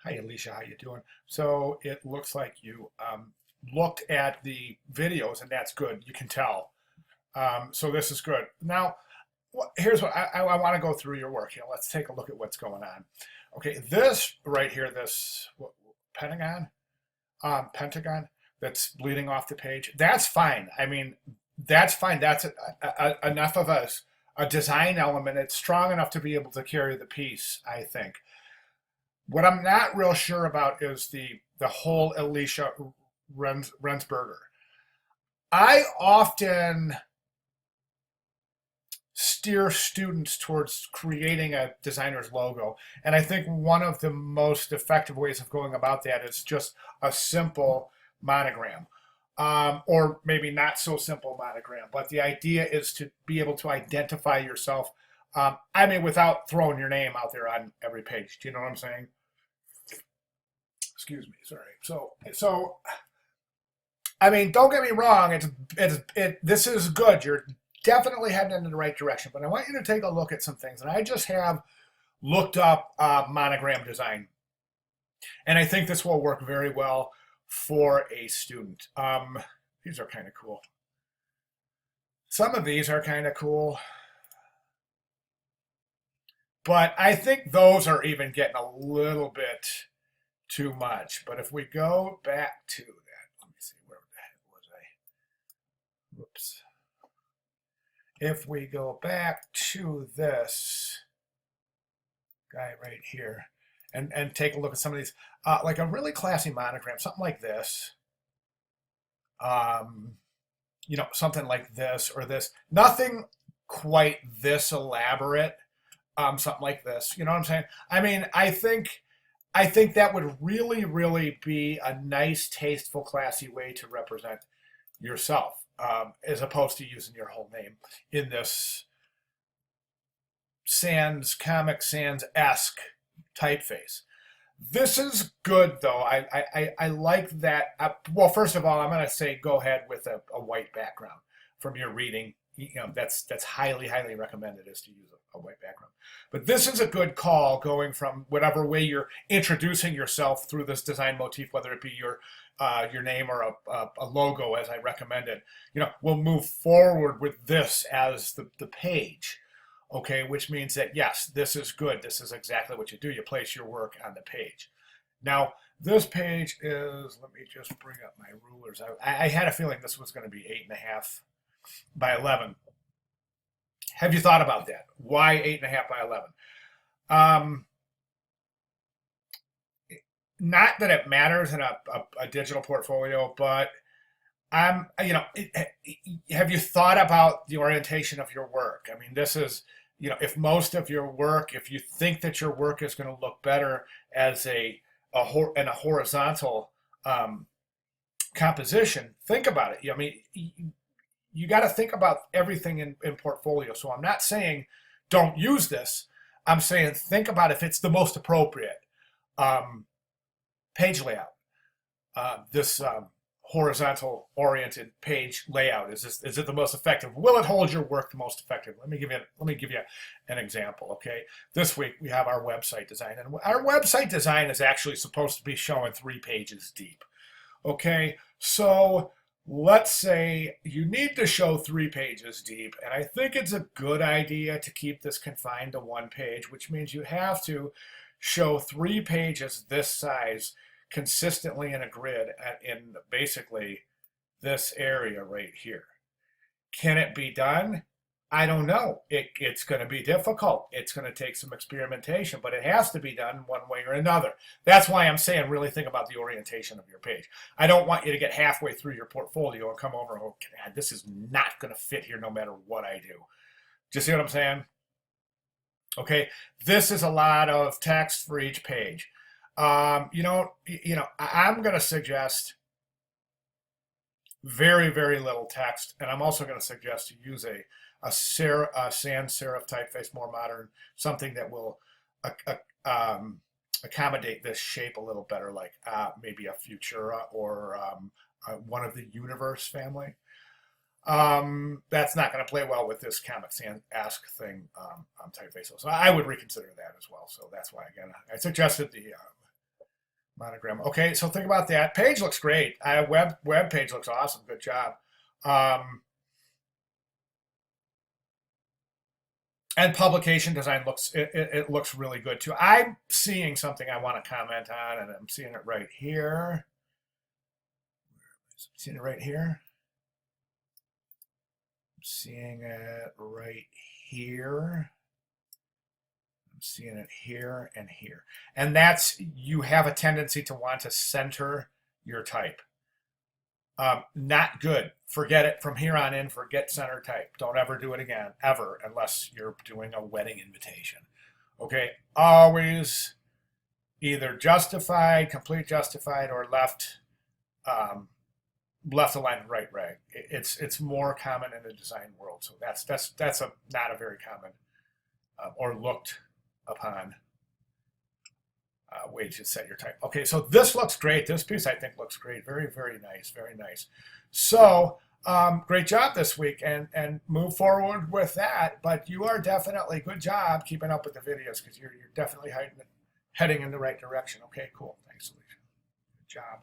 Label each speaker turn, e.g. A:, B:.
A: Hi, Alicia. How you doing? So it looks like you looked at the videos, and that's good. You can tell. So this is good. Now, here's what I want to go through your work here. Let's take a look at what's going on. Okay, this right here, this Pentagon, Pentagon that's bleeding off the page. That's fine. I mean, that's fine. That's enough of a design element. It's strong enough to be able to carry the piece, I think. What I'm not real sure about is the whole Alicia Rensberger. I often steer students towards creating a designer's logo, and I think one of the most effective ways of going about that is just a simple monogram. Or maybe not so simple monogram, but the idea is to be able to identify yourself. I mean, without throwing your name out there on every page. Do you know what I'm saying? Excuse me, sorry. So I mean, don't get me wrong. This is good. You're definitely heading in the right direction. But I want you to take a look at some things. And I just have looked up monogram design, and I think this will work very well for a student. These are kind of cool. Some of these are kind of cool, but I think those are even getting a little bit too much. But if we go back to that, let me see, where the heck was I? Whoops. If we go back to this guy right here and take a look at some of these, like a really classy monogram, something like this, um, something like this or this, nothing quite this elaborate, something like this, you know what I'm saying? I mean, I think that would really, really be a nice, tasteful, classy way to represent yourself, as opposed to using your whole name in this Comic Sans esque typeface. This is good though. I like that. Well, first of all, I'm going to say go ahead with a white background from your reading. That's highly recommended is to use a white background. But this is a good call going from whatever way you're introducing yourself through this design motif, whether it be your name or a logo as I recommended. We'll move forward with this as the page. Okay, which means that yes, this is good. This is exactly what you do. You place your work on the page. Now, this page is, let me just bring up my rulers. I had a feeling this was going to be 8.5 by 11. Have you thought about that? Why 8.5 by 11? Um, Not that it matters in a digital portfolio, but have you thought about the orientation of your work? I mean, this is, if most of your work, if you think that your work is going to look better as in a horizontal composition, think about it. I mean, you got to think about everything in portfolio. So I'm not saying don't use this. I'm saying think about if it's the most appropriate page layout. This horizontal oriented page layout is it the most effective? Will it hold your work the most effective? Let me give you an example. Okay, this week we have our website design, and our website design is actually supposed to be showing 3 pages deep. Okay, so let's say you need to show 3 pages deep, and I think it's a good idea to keep this confined to 1 page, which means you have to show 3 pages this size consistently in a grid in basically this area right here. Can it be done? I don't know. It's going to be difficult. It's going to take some experimentation, but it has to be done one way or another. That's why I'm saying really think about the orientation of your page. I don't want you to get halfway through your portfolio and come over and go, God, this is not going to fit here no matter what I do. Do you see what I'm saying? Okay, this is a lot of text for each page. I'm going to suggest very, very little text, and I'm also going to suggest you use a sans serif typeface, more modern, something that will accommodate this shape a little better, like maybe a Futura or one of the Universe family. That's not going to play well with this Comic Sans-esque thing typeface. So I would reconsider that as well. So that's why, again, I suggested Monogram. Okay, so think about that. Page looks great. Web page looks awesome. Good job. And publication design it looks really good too. I'm seeing something I want to comment on, and I'm seeing it right here. Seeing it right here. I'm seeing it right here. I'm seeing it here and here. And that's, you have a tendency to want to center your type. Not good. Forget it. From here on in, forget center type. Don't ever do it again, ever, unless you're doing a wedding invitation. Okay, always either justified, complete justified, or left left aligned, right rag. It's more common in the design world, so that's not a very common or looked upon way to set your type. Okay, so this looks great. This piece I think looks great. Very, very nice. Very nice. So great job this week, and move forward with that. But you are definitely, good job keeping up with the videos, because you're definitely heading in the right direction. Okay, cool. Thanks, Alicia. Good job.